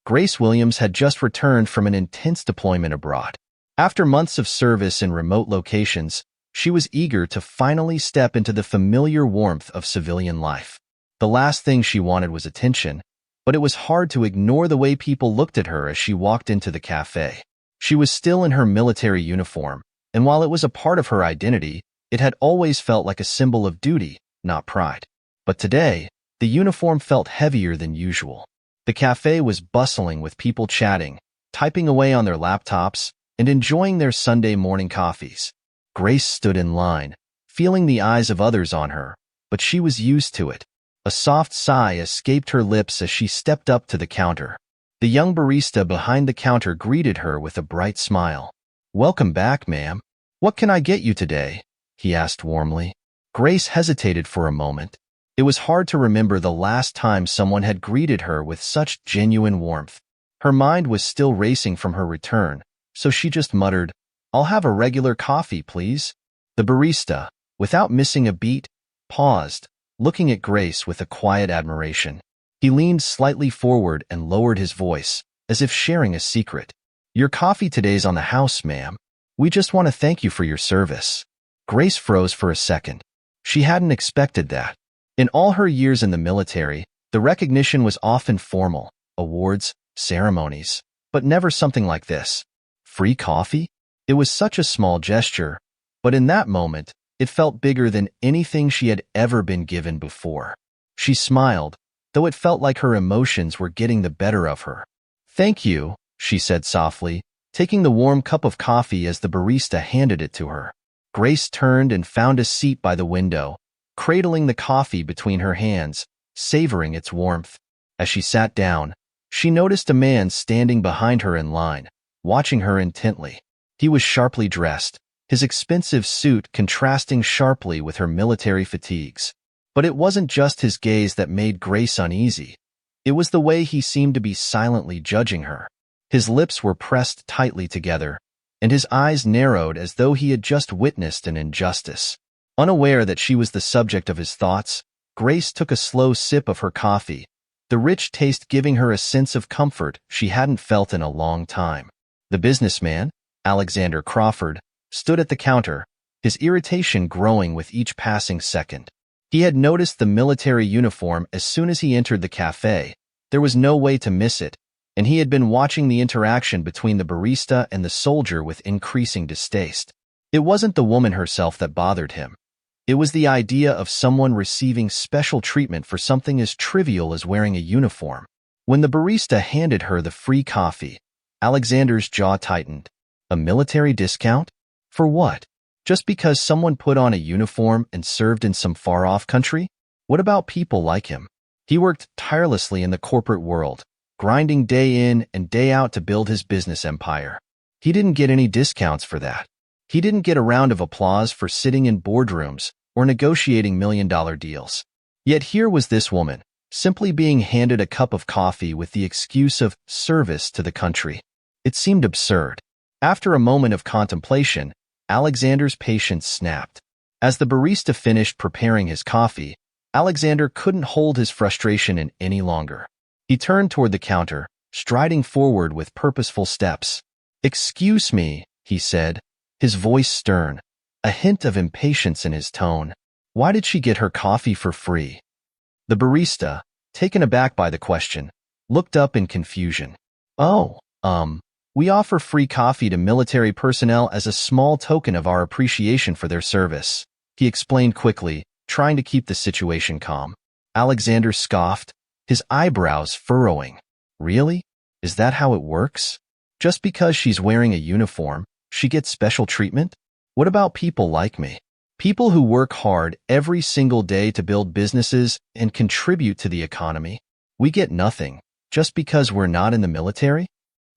Grace Williams had just returned from an intense deployment abroad. After months of service in remote locations, she was eager to finally step into the familiar warmth of civilian life. The last thing she wanted was attention, but it was hard to ignore the way people looked at her as she walked into the café. She was still in her military uniform, and while it was a part of her identity, it had always felt like a symbol of duty, not pride. But today, the uniform felt heavier than usual. The café was bustling with people chatting, typing away on their laptops, and enjoying their Sunday morning coffees. Grace stood in line, feeling the eyes of others on her, but she was used to it. A soft sigh escaped her lips as she stepped up to the counter. The young barista behind the counter greeted her with a bright smile. "Welcome back, ma'am. What can I get you today?" he asked warmly. Grace hesitated for a moment. It was hard to remember the last time someone had greeted her with such genuine warmth. Her mind was still racing from her return, so she just muttered, "I'll have a regular coffee, please." The barista, without missing a beat, paused, looking at Grace with a quiet admiration. He leaned slightly forward and lowered his voice, as if sharing a secret. "Your coffee today's on the house, ma'am. We just want to thank you for your service." Grace froze for a second. She hadn't expected that. In all her years in the military, the recognition was often formal, awards, ceremonies, but never something like this. Free coffee? It was such a small gesture, but in that moment, it felt bigger than anything she had ever been given before. She smiled, though it felt like her emotions were getting the better of her. "Thank you," she said softly, taking the warm cup of coffee as the barista handed it to her. Grace turned and found a seat by the window, cradling the coffee between her hands, savoring its warmth. As she sat down, she noticed a man standing behind her in line, watching her intently. He was sharply dressed, his expensive suit contrasting sharply with her military fatigues. But it wasn't just his gaze that made Grace uneasy. It was the way he seemed to be silently judging her. His lips were pressed tightly together, and his eyes narrowed as though he had just witnessed an injustice. Unaware that she was the subject of his thoughts, Grace took a slow sip of her coffee, the rich taste giving her a sense of comfort she hadn't felt in a long time. The businessman, Alexander Crawford, stood at the counter, his irritation growing with each passing second. He had noticed the military uniform as soon as he entered the café. There was no way to miss it, and he had been watching the interaction between the barista and the soldier with increasing distaste. It wasn't the woman herself that bothered him. It was the idea of someone receiving special treatment for something as trivial as wearing a uniform. When the barista handed her the free coffee, Alexander's jaw tightened. A military discount? For what? Just because someone put on a uniform and served in some far-off country? What about people like him? He worked tirelessly in the corporate world, grinding day in and day out to build his business empire. He didn't get any discounts for that. He didn't get a round of applause for sitting in boardrooms or negotiating million-dollar deals. Yet here was this woman, simply being handed a cup of coffee with the excuse of service to the country. It seemed absurd. After a moment of contemplation, Alexander's patience snapped. As the barista finished preparing his coffee, Alexander couldn't hold his frustration in any longer. He turned toward the counter, striding forward with purposeful steps. "Excuse me," he said, his voice stern, a hint of impatience in his tone. "Why did she get her coffee for free?" The barista, taken aback by the question, looked up in confusion. "Oh, we offer free coffee to military personnel as a small token of our appreciation for their service," he explained quickly, trying to keep the situation calm. Alexander scoffed, his eyebrows furrowing. "Really? Is that how it works? Just because she's wearing a uniform, she gets special treatment? What about people like me? People who work hard every single day to build businesses and contribute to the economy? We get nothing, just because we're not in the military?"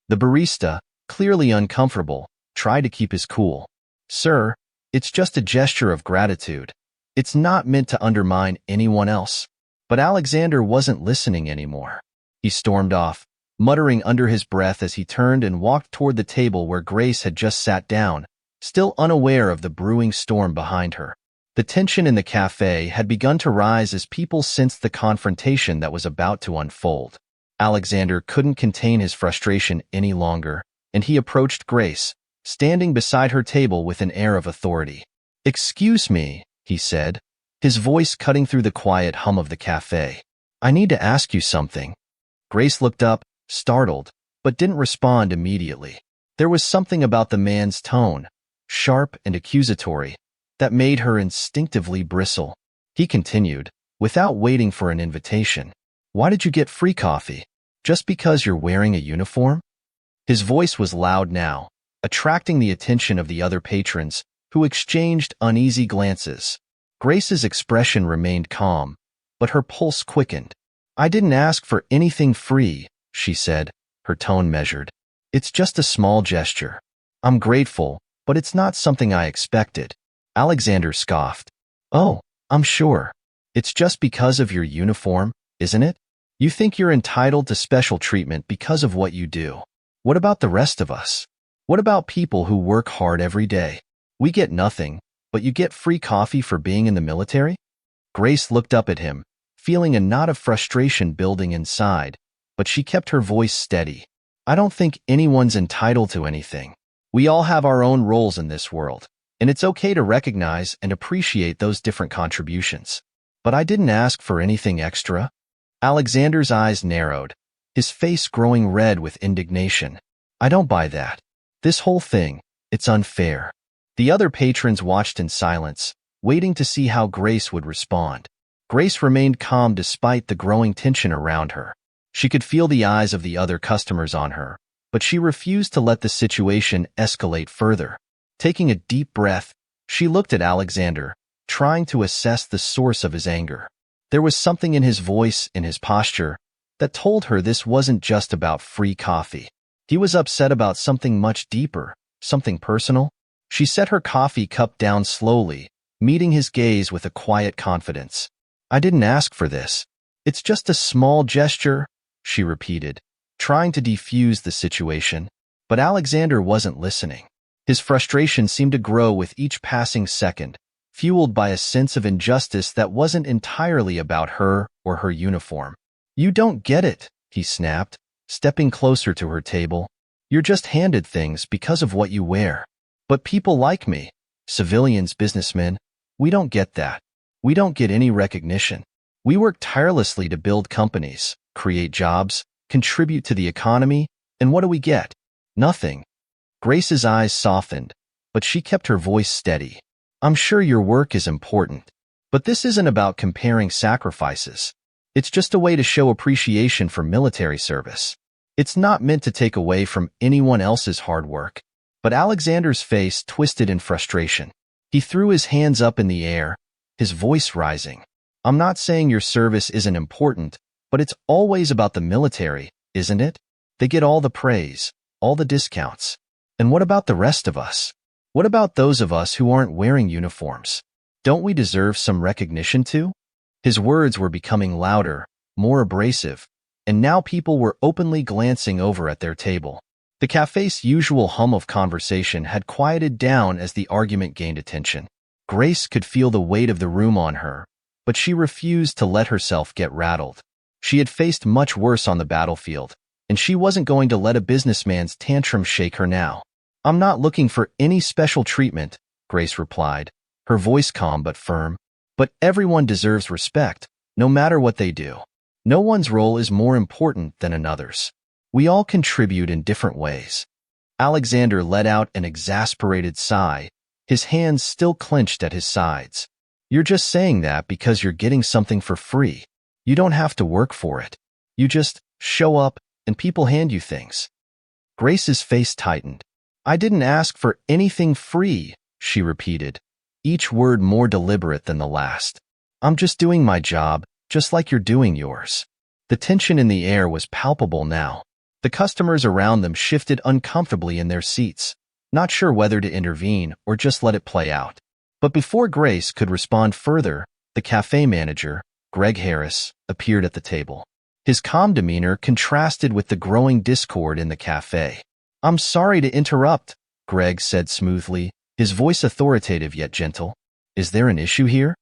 The barista, clearly uncomfortable, tried to keep his cool. "Sir, it's just a gesture of gratitude. It's not meant to undermine anyone else." But Alexander wasn't listening anymore. He stormed off, muttering under his breath as he turned and walked toward the table where Grace had just sat down, still unaware of the brewing storm behind her. The tension in the café had begun to rise as people sensed the confrontation that was about to unfold. Alexander couldn't contain his frustration any longer, and he approached Grace, standing beside her table with an air of authority. "Excuse me," he said, his voice cutting through the quiet hum of the cafe. "I need to ask you something." Grace looked up, startled, but didn't respond immediately. There was something about the man's tone, sharp and accusatory, that made her instinctively bristle. He continued, without waiting for an invitation. "Why did you get free coffee? Just because you're wearing a uniform?" His voice was loud now, attracting the attention of the other patrons, who exchanged uneasy glances. Grace's expression remained calm, but her pulse quickened. "I didn't ask for anything free," she said, her tone measured. "It's just a small gesture. I'm grateful, but it's not something I expected." Alexander scoffed. "Oh, I'm sure. It's just because of your uniform, isn't it? You think you're entitled to special treatment because of what you do. What about the rest of us? What about people who work hard every day? We get nothing, but you get free coffee for being in the military?" Grace looked up at him, feeling a knot of frustration building inside, but she kept her voice steady. "I don't think anyone's entitled to anything. We all have our own roles in this world, and it's okay to recognize and appreciate those different contributions. But I didn't ask for anything extra." Alexander's eyes narrowed, his face growing red with indignation. "I don't buy that. This whole thing, it's unfair." The other patrons watched in silence, waiting to see how Grace would respond. Grace remained calm despite the growing tension around her. She could feel the eyes of the other customers on her, but she refused to let the situation escalate further. Taking a deep breath, she looked at Alexander, trying to assess the source of his anger. There was something in his voice, in his posture, that told her this wasn't just about free coffee. He was upset about something much deeper, something personal. She set her coffee cup down slowly, meeting his gaze with a quiet confidence. "I didn't ask for this. It's just a small gesture," she repeated, trying to defuse the situation. But Alexander wasn't listening. His frustration seemed to grow with each passing second, fueled by a sense of injustice that wasn't entirely about her or her uniform. "You don't get it," he snapped, stepping closer to her table. "You're just handed things because of what you wear. But people like me, civilians, businessmen, we don't get that. We don't get any recognition. We work tirelessly to build companies, create jobs, contribute to the economy, and what do we get? Nothing." Grace's eyes softened, but she kept her voice steady. "I'm sure your work is important, but this isn't about comparing sacrifices. It's just a way to show appreciation for military service. It's not meant to take away from anyone else's hard work." But Alexander's face twisted in frustration. He threw his hands up in the air, his voice rising. "I'm not saying your service isn't important, but it's always about the military, isn't it? They get all the praise, all the discounts. And what about the rest of us? What about those of us who aren't wearing uniforms? Don't we deserve some recognition too?" His words were becoming louder, more abrasive, and now people were openly glancing over at their table. The cafe's usual hum of conversation had quieted down as the argument gained attention. Grace could feel the weight of the room on her, but she refused to let herself get rattled. She had faced much worse on the battlefield, and she wasn't going to let a businessman's tantrum shake her now. "I'm not looking for any special treatment," Grace replied, her voice calm but firm. "But everyone deserves respect, no matter what they do. No one's role is more important than another's. We all contribute in different ways." Alexander let out an exasperated sigh, his hands still clenched at his sides. "You're just saying that because you're getting something for free. You don't have to work for it. You just show up and people hand you things." Grace's face tightened. "I didn't ask for anything free," she repeated, each word more deliberate than the last. "I'm just doing my job, just like you're doing yours." The tension in the air was palpable now. The customers around them shifted uncomfortably in their seats, not sure whether to intervene or just let it play out. But before Grace could respond further, the cafe manager, Greg Harris, appeared at the table. His calm demeanor contrasted with the growing discord in the cafe. "I'm sorry to interrupt," Greg said smoothly, his voice authoritative yet gentle. "Is there an issue here?"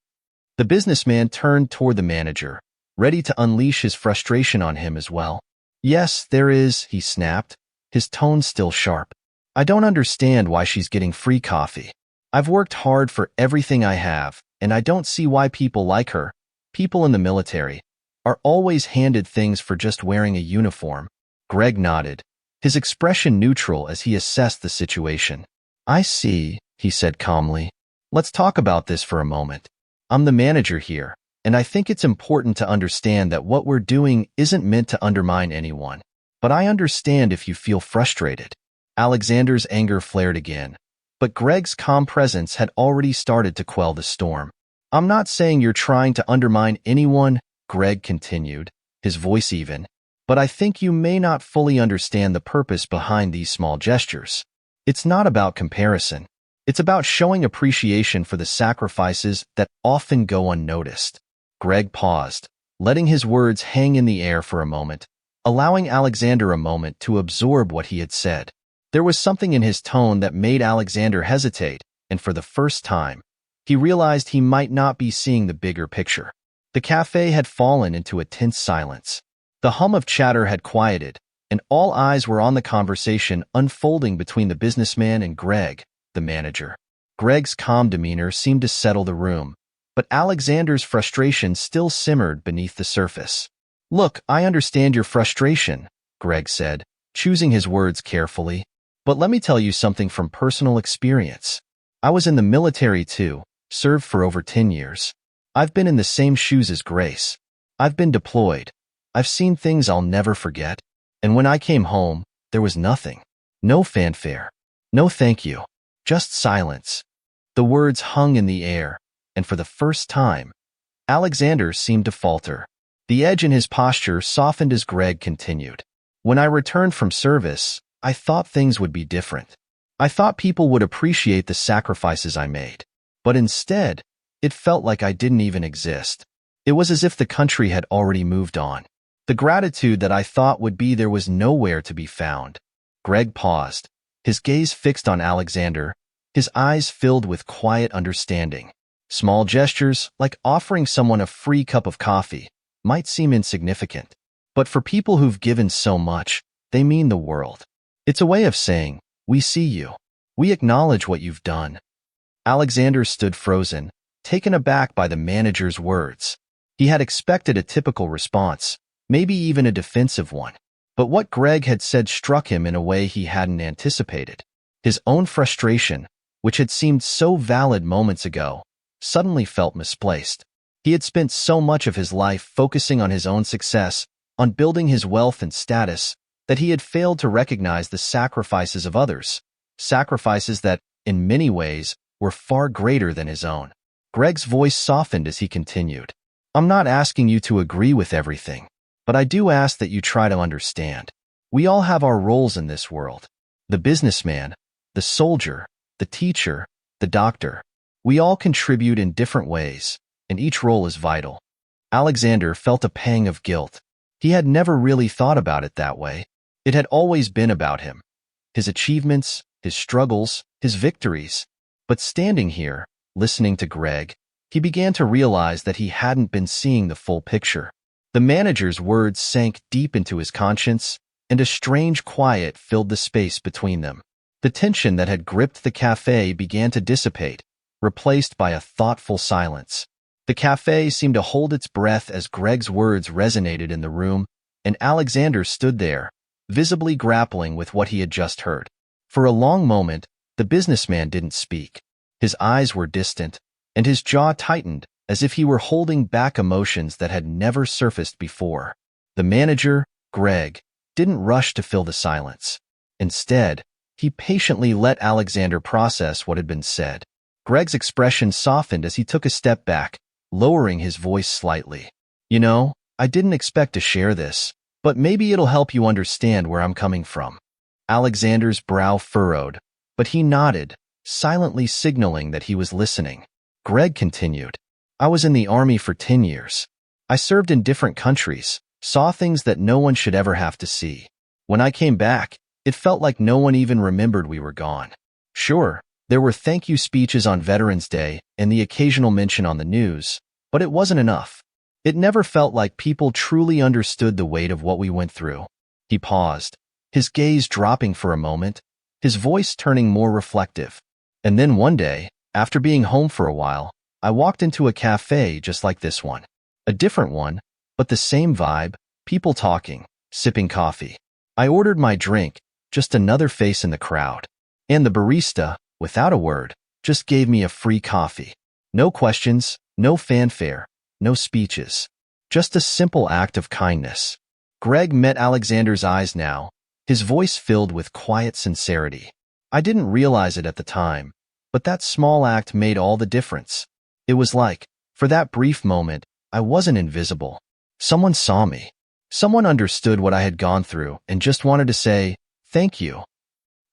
The businessman turned toward the manager, ready to unleash his frustration on him as well. Yes, there is, he snapped, his tone still sharp. I don't understand why she's getting free coffee. I've worked hard for everything I have, and I don't see why people like her, people in the military, are always handed things for just wearing a uniform. Greg nodded, his expression neutral as he assessed the situation. I see, he said calmly. Let's talk about this for a moment. I'm the manager here, and I think it's important to understand that what we're doing isn't meant to undermine anyone. But I understand if you feel frustrated. Alexander's anger flared again, but Greg's calm presence had already started to quell the storm. I'm not saying you're trying to undermine anyone, Greg continued, his voice even, but I think you may not fully understand the purpose behind these small gestures. It's not about comparison. It's about showing appreciation for the sacrifices that often go unnoticed. Greg paused, letting his words hang in the air for a moment, allowing Alexander a moment to absorb what he had said. There was something in his tone that made Alexander hesitate, and for the first time, he realized he might not be seeing the bigger picture. The cafe had fallen into a tense silence. The hum of chatter had quieted, and all eyes were on the conversation unfolding between the businessman and Greg, the manager. Greg's calm demeanor seemed to settle the room, but Alexander's frustration still simmered beneath the surface. Look, I understand your frustration, Greg said, choosing his words carefully. But let me tell you something from personal experience. I was in the military too, served for over 10 years. I've been in the same shoes as Grace. I've been deployed. I've seen things I'll never forget. And when I came home, there was nothing. No fanfare. No thank you. Just silence. The words hung in the air, and for the first time, Alexander seemed to falter. The edge in his posture softened as Greg continued. When I returned from service, I thought things would be different. I thought people would appreciate the sacrifices I made. But instead, it felt like I didn't even exist. It was as if the country had already moved on. The gratitude that I thought would be there was nowhere to be found. Greg paused, his gaze fixed on Alexander, his eyes filled with quiet understanding. Small gestures, like offering someone a free cup of coffee, might seem insignificant. But for people who've given so much, they mean the world. It's a way of saying, we see you. We acknowledge what you've done. Alexander stood frozen, taken aback by the manager's words. He had expected a typical response, maybe even a defensive one. But what Greg had said struck him in a way he hadn't anticipated. His own frustration, which had seemed so valid moments ago, suddenly felt misplaced. He had spent so much of his life focusing on his own success, on building his wealth and status, that he had failed to recognize the sacrifices of others, sacrifices that, in many ways, were far greater than his own. Greg's voice softened as he continued. I'm not asking you to agree with everything, but I do ask that you try to understand. We all have our roles in this world. The businessman, the soldier, the teacher, the doctor. We all contribute in different ways, and each role is vital. Alexander felt a pang of guilt. He had never really thought about it that way. It had always been about him, his achievements, his struggles, his victories. But standing here, listening to Greg, he began to realize that he hadn't been seeing the full picture. The manager's words sank deep into his conscience, and a strange quiet filled the space between them. The tension that had gripped the cafe began to dissipate, replaced by a thoughtful silence. The cafe seemed to hold its breath as Greg's words resonated in the room, and Alexander stood there, visibly grappling with what he had just heard. For a long moment, the businessman didn't speak. His eyes were distant, and his jaw tightened as if he were holding back emotions that had never surfaced before. The manager, Greg, didn't rush to fill the silence. Instead, he patiently let Alexander process what had been said. Greg's expression softened as he took a step back, lowering his voice slightly. You know, I didn't expect to share this, but maybe it'll help you understand where I'm coming from. Alexander's brow furrowed, but he nodded, silently signaling that he was listening. Greg continued. I was in the army for 10 years. I served in different countries, saw things that no one should ever have to see. When I came back, it felt like no one even remembered we were gone. Sure, there were thank you speeches on Veterans Day and the occasional mention on the news, but it wasn't enough. It never felt like people truly understood the weight of what we went through. He paused, his gaze dropping for a moment, his voice turning more reflective. And then one day, after being home for a while, I walked into a café just like this one. A different one, but the same vibe, people talking, sipping coffee. I ordered my drink, just another face in the crowd. And the barista, without a word, just gave me a free coffee. No questions, no fanfare, no speeches. Just a simple act of kindness. Greg met Alexander's eyes now, his voice filled with quiet sincerity. I didn't realize it at the time, but that small act made all the difference. It was like, for that brief moment, I wasn't invisible. Someone saw me. Someone understood what I had gone through and just wanted to say, thank you.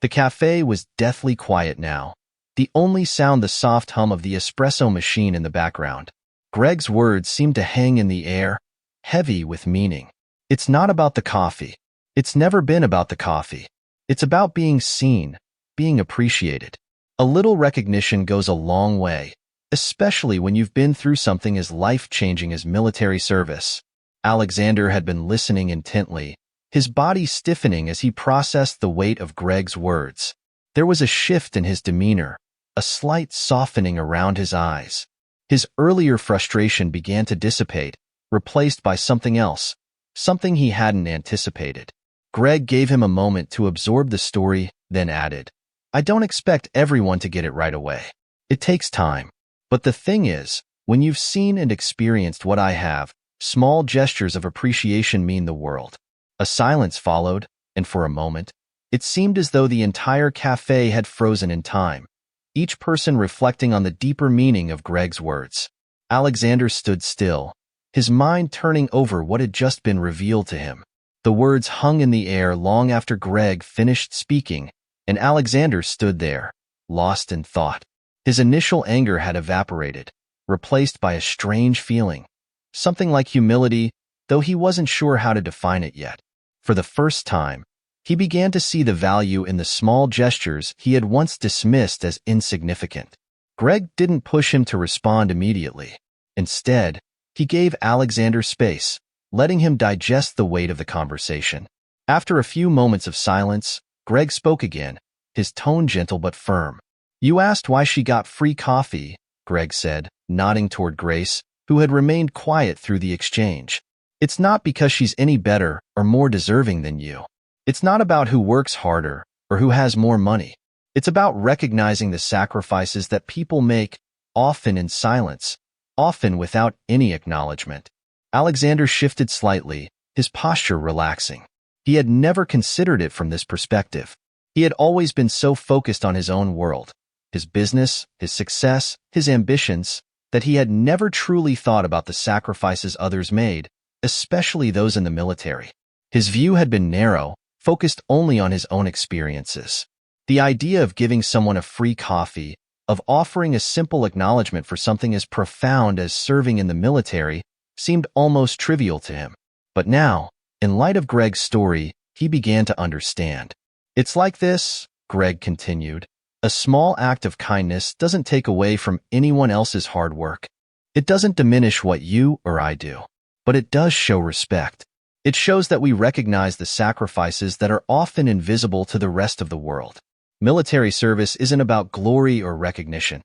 The cafe was deathly quiet now. The only sound the soft hum of the espresso machine in the background. Greg's words seemed to hang in the air, heavy with meaning. It's not about the coffee. It's never been about the coffee. It's about being seen, being appreciated. A little recognition goes a long way, especially when you've been through something as life-changing as military service. Alexander had been listening intently, his body stiffening as he processed the weight of Greg's words. There was a shift in his demeanor, a slight softening around his eyes. His earlier frustration began to dissipate, replaced by something else, something he hadn't anticipated. Greg gave him a moment to absorb the story, then added, I don't expect everyone to get it right away. It takes time. But the thing is, when you've seen and experienced what I have, small gestures of appreciation mean the world. A silence followed, and for a moment, it seemed as though the entire cafe had frozen in time, each person reflecting on the deeper meaning of Greg's words. Alexander stood still, his mind turning over what had just been revealed to him. The words hung in the air long after Greg finished speaking, and Alexander stood there, lost in thought. His initial anger had evaporated, replaced by a strange feeling, something like humility, though he wasn't sure how to define it yet. For the first time, he began to see the value in the small gestures he had once dismissed as insignificant. Greg didn't push him to respond immediately. Instead, he gave Alexander space, letting him digest the weight of the conversation. After a few moments of silence, Greg spoke again, his tone gentle but firm. You asked why she got free coffee, Greg said, nodding toward Grace, who had remained quiet through the exchange. It's not because she's any better or more deserving than you. It's not about who works harder or who has more money. It's about recognizing the sacrifices that people make, often in silence, often without any acknowledgement. Alexander shifted slightly, his posture relaxing. He had never considered it from this perspective. He had always been so focused on his own world, his business, his success, his ambitions, that he had never truly thought about the sacrifices others made, especially those in the military. His view had been narrow, focused only on his own experiences. The idea of giving someone a free coffee, of offering a simple acknowledgement for something as profound as serving in the military, seemed almost trivial to him. But now, in light of Greg's story, he began to understand. It's like this, Greg continued. A small act of kindness doesn't take away from anyone else's hard work. It doesn't diminish what you or I do. But it does show respect. It shows that we recognize the sacrifices that are often invisible to the rest of the world. Military service isn't about glory or recognition.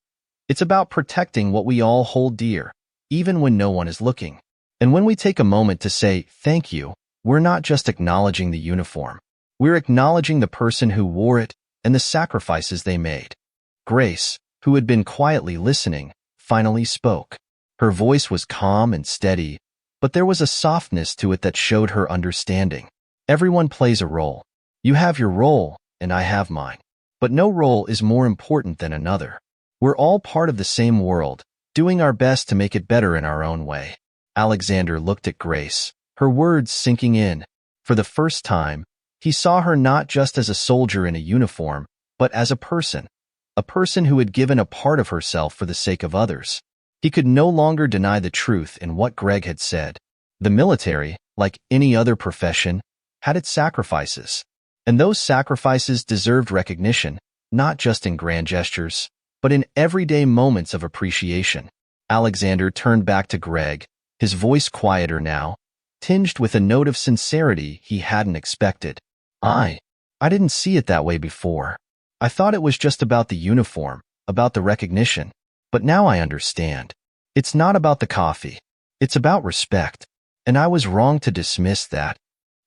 It's about protecting what we all hold dear, even when no one is looking. And when we take a moment to say thank you, we're not just acknowledging the uniform. We're acknowledging the person who wore it and the sacrifices they made. Grace, who had been quietly listening, finally spoke. Her voice was calm and steady, but there was a softness to it that showed her understanding. Everyone plays a role. You have your role, and I have mine. But no role is more important than another. We're all part of the same world, doing our best to make it better in our own way. Alexander looked at Grace, her words sinking in. For the first time, he saw her not just as a soldier in a uniform, but as a person who had given a part of herself for the sake of others. He could no longer deny the truth in what Greg had said. The military, like any other profession, had its sacrifices. And those sacrifices deserved recognition, not just in grand gestures, but in everyday moments of appreciation. Alexander turned back to Greg, his voice quieter now. tinged with a note of sincerity he hadn't expected. I didn't see it that way before. I thought it was just about the uniform, about the recognition. But now I understand. It's not about the coffee. It's about respect. And I was wrong to dismiss that.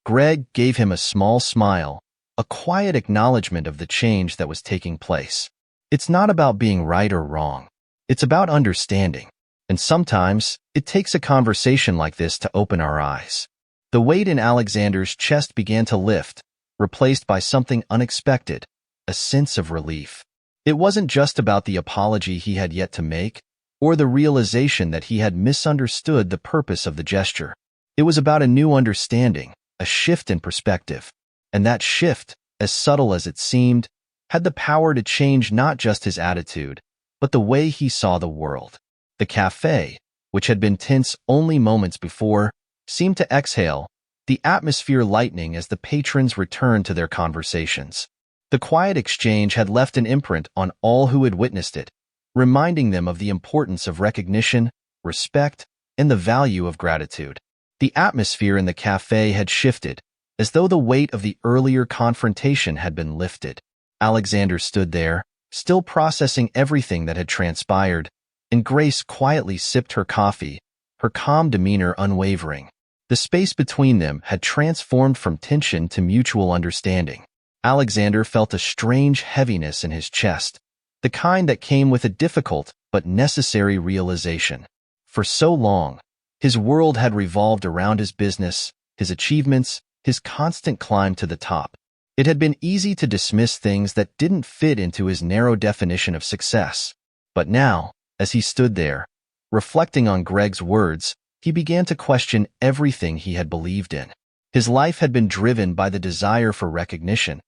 Greg gave him a small smile, a quiet acknowledgement of the change that was taking place. It's not about being right or wrong. It's about understanding. And sometimes, it takes a conversation like this to open our eyes. The weight in Alexander's chest began to lift, replaced by something unexpected, a sense of relief. It wasn't just about the apology he had yet to make, or the realization that he had misunderstood the purpose of the gesture. It was about a new understanding, a shift in perspective. And that shift, as subtle as it seemed, had the power to change not just his attitude, but the way he saw the world. The café, which had been tense only moments before, seemed to exhale, the atmosphere lightening as the patrons returned to their conversations. The quiet exchange had left an imprint on all who had witnessed it, reminding them of the importance of recognition, respect, and the value of gratitude. The atmosphere in the café had shifted, as though the weight of the earlier confrontation had been lifted. Alexander stood there, still processing everything that had transpired, and Grace quietly sipped her coffee, her calm demeanor unwavering. The space between them had transformed from tension to mutual understanding. Alexander felt a strange heaviness in his chest, the kind that came with a difficult but necessary realization. For so long, his world had revolved around his business, his achievements, his constant climb to the top. It had been easy to dismiss things that didn't fit into his narrow definition of success. But now, as he stood there, reflecting on Greg's words, he began to question everything he had believed in. His life had been driven by the desire for recognition.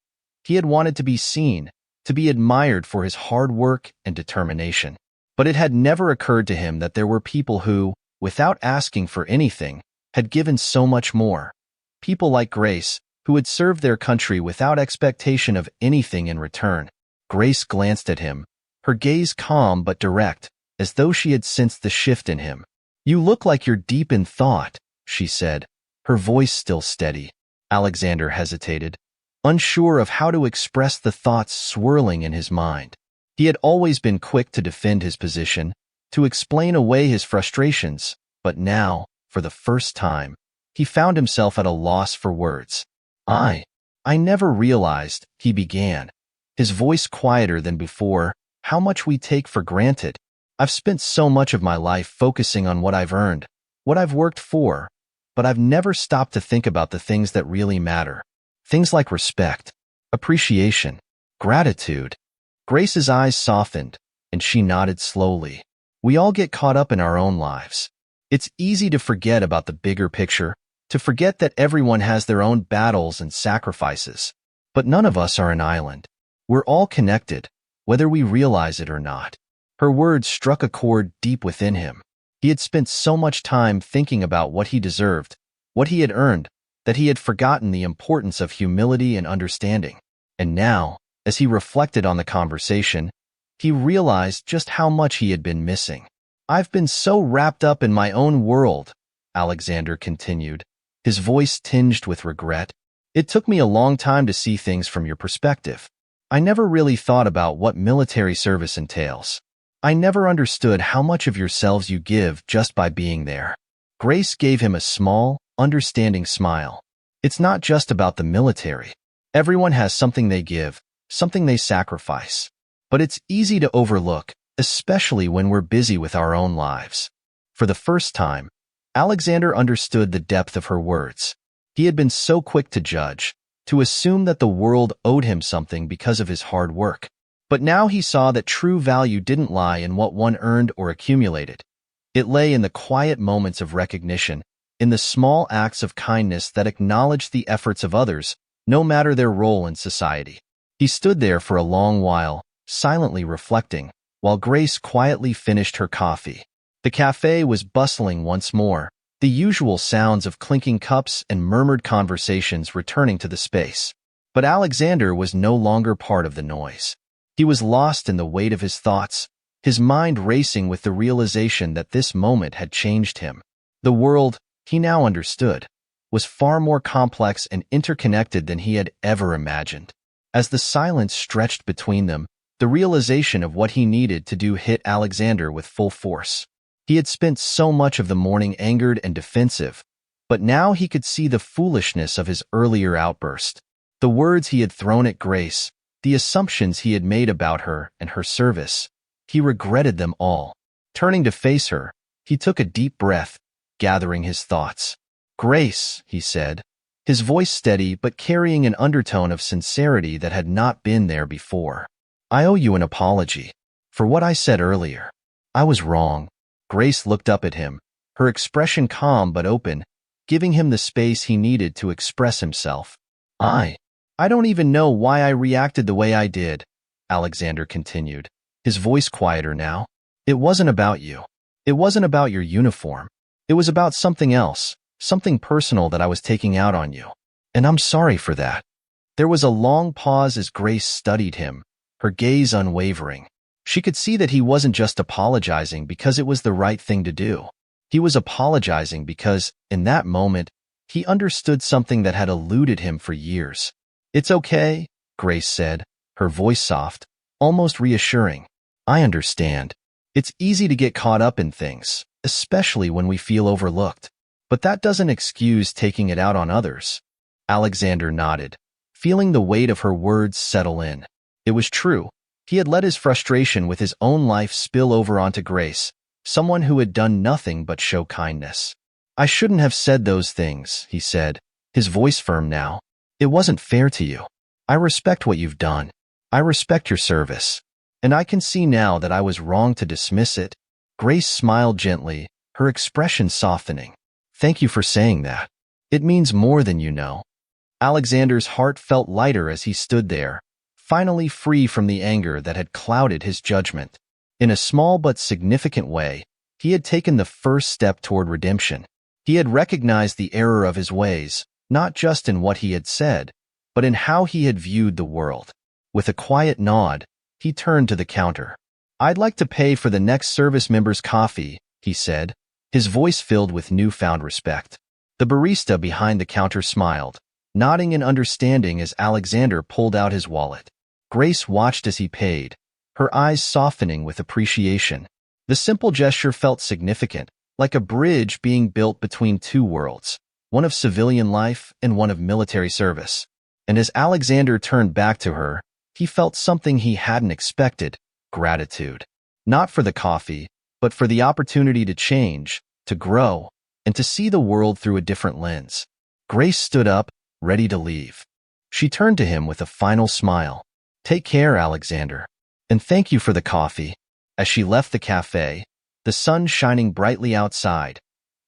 He had wanted to be seen, to be admired for his hard work and determination. But it had never occurred to him that there were people who, without asking for anything, had given so much more. People like Grace, who had served their country without expectation of anything in return. Grace glanced at him, her gaze calm but direct, as though she had sensed the shift in him. "You look like you're deep in thought," she said, her voice still steady. Alexander hesitated, unsure of how to express the thoughts swirling in his mind. He had always been quick to defend his position, to explain away his frustrations, but now, for the first time, he found himself at a loss for words. I never realized," he began, his voice quieter than before, "how much we take for granted. I've spent so much of my life focusing on what I've earned, what I've worked for, but I've never stopped to think about the things that really matter. Things like respect, appreciation, gratitude." Grace's eyes softened, and she nodded slowly. We all get caught up in our own lives. It's easy to forget about the bigger picture, to forget that everyone has their own battles and sacrifices. But none of us are an island. We're all connected, whether we realize it or not. Her words struck a chord deep within him. He had spent so much time thinking about what he deserved, what he had earned, that he had forgotten the importance of humility and understanding. And now, as he reflected on the conversation, he realized just how much he had been missing. "I've been so wrapped up in my own world," Alexander continued, his voice tinged with regret. "It took me a long time to see things from your perspective. I never really thought about what military service entails. I never understood how much of yourselves you give just by being there." Grace gave him a small, understanding smile. "It's not just about the military. Everyone has something they give, something they sacrifice. But it's easy to overlook, especially when we're busy with our own lives." For the first time, Alexander understood the depth of her words. He had been so quick to judge, to assume that the world owed him something because of his hard work. But now he saw that true value didn't lie in what one earned or accumulated. It lay in the quiet moments of recognition, in the small acts of kindness that acknowledged the efforts of others, no matter their role in society. He stood there for a long while, silently reflecting, while Grace quietly finished her coffee. The café was bustling once more, the usual sounds of clinking cups and murmured conversations returning to the space. But Alexander was no longer part of the noise. He was lost in the weight of his thoughts, his mind racing with the realization that this moment had changed him. The world, he now understood, was far more complex and interconnected than he had ever imagined. As the silence stretched between them, the realization of what he needed to do hit Alexander with full force. He had spent so much of the morning angered and defensive, but now he could see the foolishness of his earlier outburst. The words he had thrown at Grace, the assumptions he had made about her and her service, he regretted them all. Turning to face her, he took a deep breath, gathering his thoughts. "Grace," he said, his voice steady but carrying an undertone of sincerity that had not been there before. "I owe you an apology for what I said earlier. I was wrong." Grace looked up at him, her expression calm but open, giving him the space he needed to express himself. I don't even know why I reacted the way I did," Alexander continued, his voice quieter now. "It wasn't about you. It wasn't about your uniform. It was about something else, something personal that I was taking out on you. And I'm sorry for that." There was a long pause as Grace studied him, her gaze unwavering. She could see that he wasn't just apologizing because it was the right thing to do. He was apologizing because, in that moment, he understood something that had eluded him for years. "It's okay," Grace said, her voice soft, almost reassuring. "I understand. It's easy to get caught up in things, especially when we feel overlooked. But that doesn't excuse taking it out on others." Alexander nodded, feeling the weight of her words settle in. It was true. He had let his frustration with his own life spill over onto Grace, someone who had done nothing but show kindness. "I shouldn't have said those things," he said, his voice firm now. "It wasn't fair to you. I respect what you've done. I respect your service. And I can see now that I was wrong to dismiss it." Grace smiled gently, her expression softening. "Thank you for saying that. It means more than you know." Alexander's heart felt lighter as he stood there, finally free from the anger that had clouded his judgment. In a small but significant way, he had taken the first step toward redemption. He had recognized the error of his ways, not just in what he had said, but in how he had viewed the world. With a quiet nod, he turned to the counter. "I'd like to pay for the next service member's coffee," he said, his voice filled with newfound respect. The barista behind the counter smiled, nodding in understanding as Alexander pulled out his wallet. Grace watched as he paid, her eyes softening with appreciation. The simple gesture felt significant, like a bridge being built between two worlds, one of civilian life and one of military service. And as Alexander turned back to her, he felt something he hadn't expected: gratitude. Not for the coffee, but for the opportunity to change, to grow, and to see the world through a different lens. Grace stood up, ready to leave. She turned to him with a final smile. "Take care, Alexander. And thank you for the coffee." As she left the cafe, the sun shining brightly outside,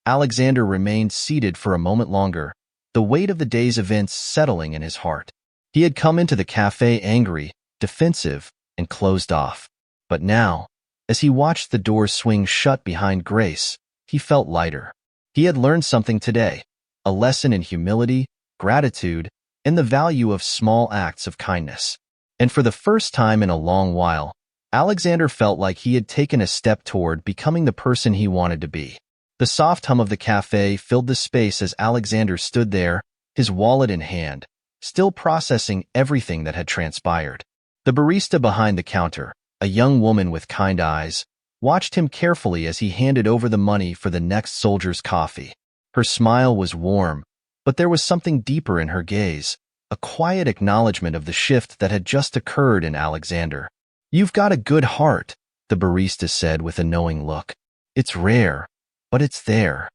Alexander remained seated for a moment longer, the weight of the day's events settling in his heart. He had come into the cafe angry, defensive, and closed off. But now, as he watched the doors swing shut behind Grace, he felt lighter. He had learned something today, a lesson in humility, gratitude, and the value of small acts of kindness. And for the first time in a long while, Alexander felt like he had taken a step toward becoming the person he wanted to be. The soft hum of the cafe filled the space as Alexander stood there, his wallet in hand, still processing everything that had transpired. The barista behind the counter, a young woman with kind eyes, watched him carefully as he handed over the money for the next soldier's coffee. Her smile was warm, but there was something deeper in her gaze, a quiet acknowledgement of the shift that had just occurred in Alexander. "You've got a good heart," the barista said with a knowing look. "It's rare, but it's there."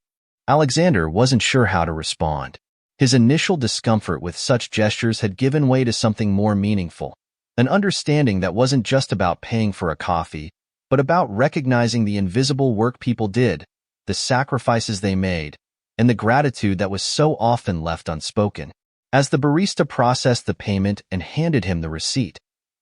Alexander wasn't sure how to respond. His initial discomfort with such gestures had given way to something more meaningful, an understanding that wasn't just about paying for a coffee, but about recognizing the invisible work people did, the sacrifices they made, and the gratitude that was so often left unspoken. As the barista processed the payment and handed him the receipt,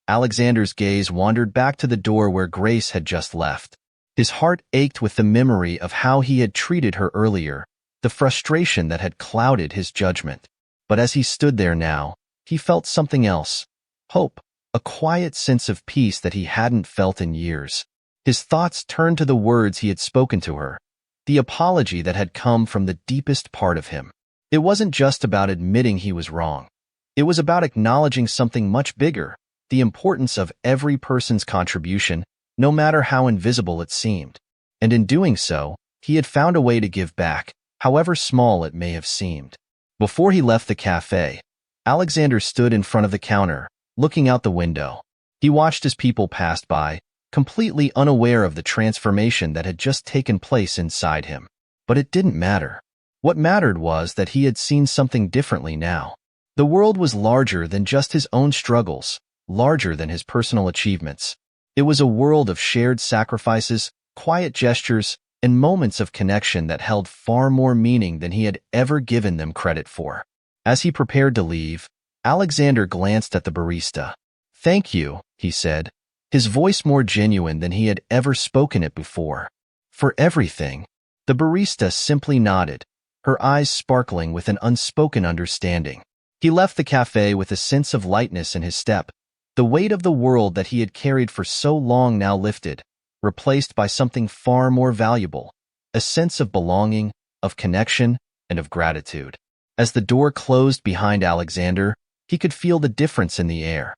Alexander's gaze wandered back to the door where Grace had just left. His heart ached with the memory of how he had treated her earlier, the frustration that had clouded his judgment. But as he stood there now, he felt something else: hope, a quiet sense of peace that he hadn't felt in years. His thoughts turned to the words he had spoken to her, the apology that had come from the deepest part of him. It wasn't just about admitting he was wrong. It was about acknowledging something much bigger, the importance of every person's contribution, no matter how invisible it seemed. And in doing so, he had found a way to give back, however small it may have seemed. Before he left the cafe, Alexander stood in front of the counter, looking out the window. He watched as people passed by, completely unaware of the transformation that had just taken place inside him. But it didn't matter. What mattered was that he had seen something differently now. The world was larger than just his own struggles, larger than his personal achievements. It was a world of shared sacrifices, quiet gestures, and moments of connection that held far more meaning than he had ever given them credit for. As he prepared to leave, Alexander glanced at the barista. "Thank you," he said, his voice more genuine than he had ever spoken it before. "For everything." The barista simply nodded, her eyes sparkling with an unspoken understanding. He left the cafe with a sense of lightness in his step, the weight of the world that he had carried for so long now lifted, replaced by something far more valuable, a sense of belonging, of connection, and of gratitude. As the door closed behind Alexander, he could feel the difference in the air.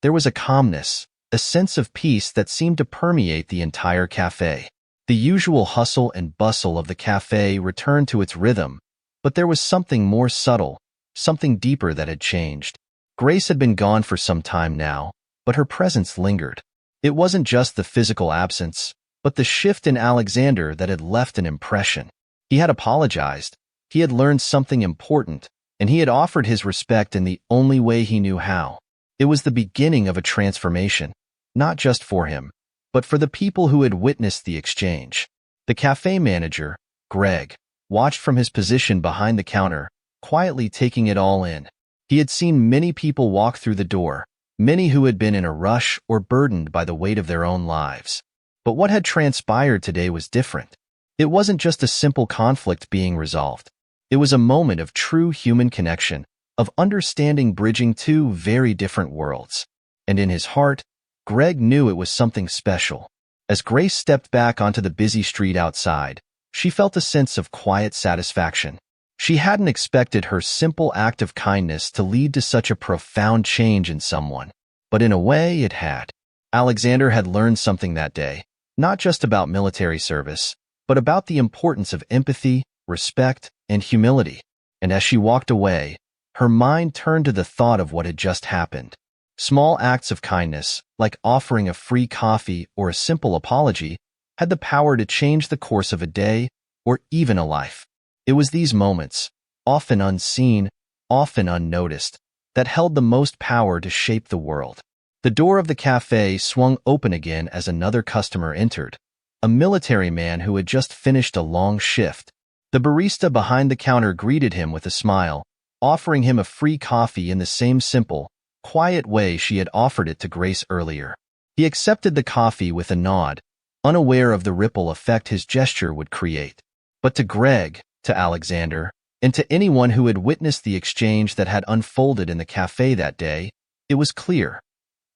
There was a calmness, a sense of peace that seemed to permeate the entire cafe. The usual hustle and bustle of the cafe returned to its rhythm, but there was something more subtle, something deeper that had changed. Grace had been gone for some time now, but her presence lingered. It wasn't just the physical absence, but the shift in Alexander that had left an impression. He had apologized, he had learned something important, and he had offered his respect in the only way he knew how. It was the beginning of a transformation, not just for him, but for the people who had witnessed the exchange. The cafe manager, Greg, watched from his position behind the counter, quietly taking it all in. He had seen many people walk through the door, many who had been in a rush or burdened by the weight of their own lives. But what had transpired today was different. It wasn't just a simple conflict being resolved. It was a moment of true human connection, of understanding bridging two very different worlds. And in his heart, Greg knew it was something special. As Grace stepped back onto the busy street outside, she felt a sense of quiet satisfaction. She hadn't expected her simple act of kindness to lead to such a profound change in someone, but in a way it had. Alexander had learned something that day, not just about military service, but about the importance of empathy, respect, and humility. And as she walked away, her mind turned to the thought of what had just happened. Small acts of kindness, like offering a free coffee or a simple apology, had the power to change the course of a day or even a life. It was these moments, often unseen, often unnoticed, that held the most power to shape the world. The door of the cafe swung open again as another customer entered, a military man who had just finished a long shift. The barista behind the counter greeted him with a smile, offering him a free coffee in the same simple, quiet way she had offered it to Grace earlier. He accepted the coffee with a nod, unaware of the ripple effect his gesture would create. But to Greg, to Alexander, and to anyone who had witnessed the exchange that had unfolded in the cafe that day, it was clear.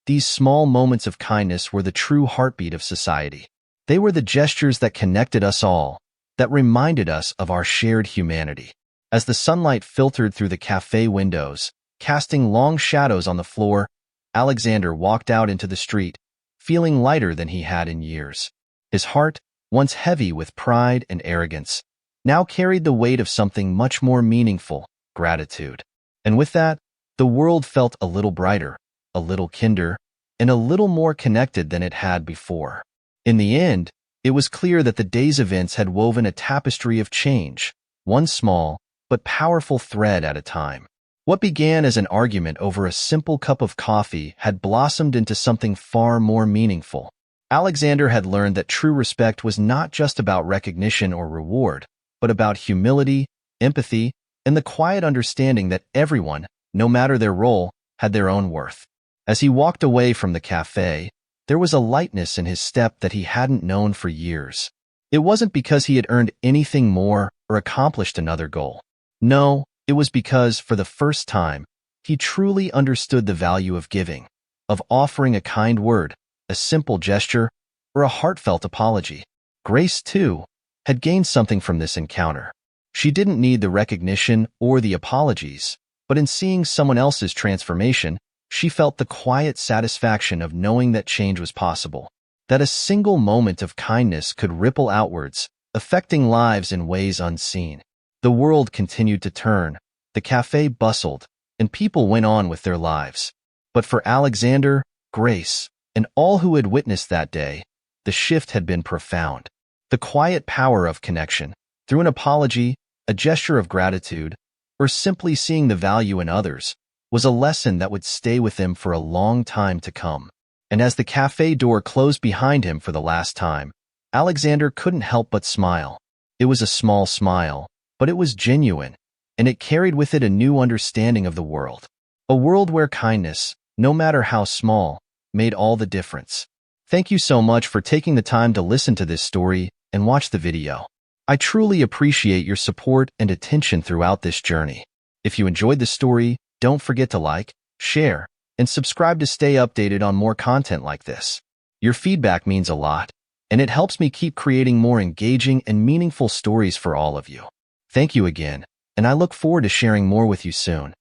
These small moments of kindness were the true heartbeat of society. They were the gestures that connected us all, that reminded us of our shared humanity. As the sunlight filtered through the cafe windows, casting long shadows on the floor, Alexander walked out into the street, feeling lighter than he had in years. His heart, once heavy with pride and arrogance, now carried the weight of something much more meaningful, gratitude. And with that, the world felt a little brighter, a little kinder, and a little more connected than it had before. In the end, it was clear that the day's events had woven a tapestry of change, one small but powerful thread at a time. What began as an argument over a simple cup of coffee had blossomed into something far more meaningful. Alexander had learned that true respect was not just about recognition or reward, but about humility, empathy, and the quiet understanding that everyone, no matter their role, had their own worth. As he walked away from the cafe, there was a lightness in his step that he hadn't known for years. It wasn't because he had earned anything more or accomplished another goal. No, it was because, for the first time, he truly understood the value of giving, of offering a kind word, a simple gesture, or a heartfelt apology. Grace, too, had gained something from this encounter. She didn't need the recognition or the apologies, but in seeing someone else's transformation, she felt the quiet satisfaction of knowing that change was possible, that a single moment of kindness could ripple outwards, affecting lives in ways unseen. The world continued to turn, the cafe bustled, and people went on with their lives. But for Alexander, Grace, and all who had witnessed that day, the shift had been profound. The quiet power of connection, through an apology, a gesture of gratitude, or simply seeing the value in others, was a lesson that would stay with him for a long time to come. And as the cafe door closed behind him for the last time, Alexander couldn't help but smile. It was a small smile, but it was genuine, and it carried with it a new understanding of the world. A world where kindness, no matter how small, made all the difference. Thank you so much for taking the time to listen to this story and watch the video. I truly appreciate your support and attention throughout this journey. If you enjoyed the story, don't forget to like, share, and subscribe to stay updated on more content like this. Your feedback means a lot, and it helps me keep creating more engaging and meaningful stories for all of you. Thank you again, and I look forward to sharing more with you soon.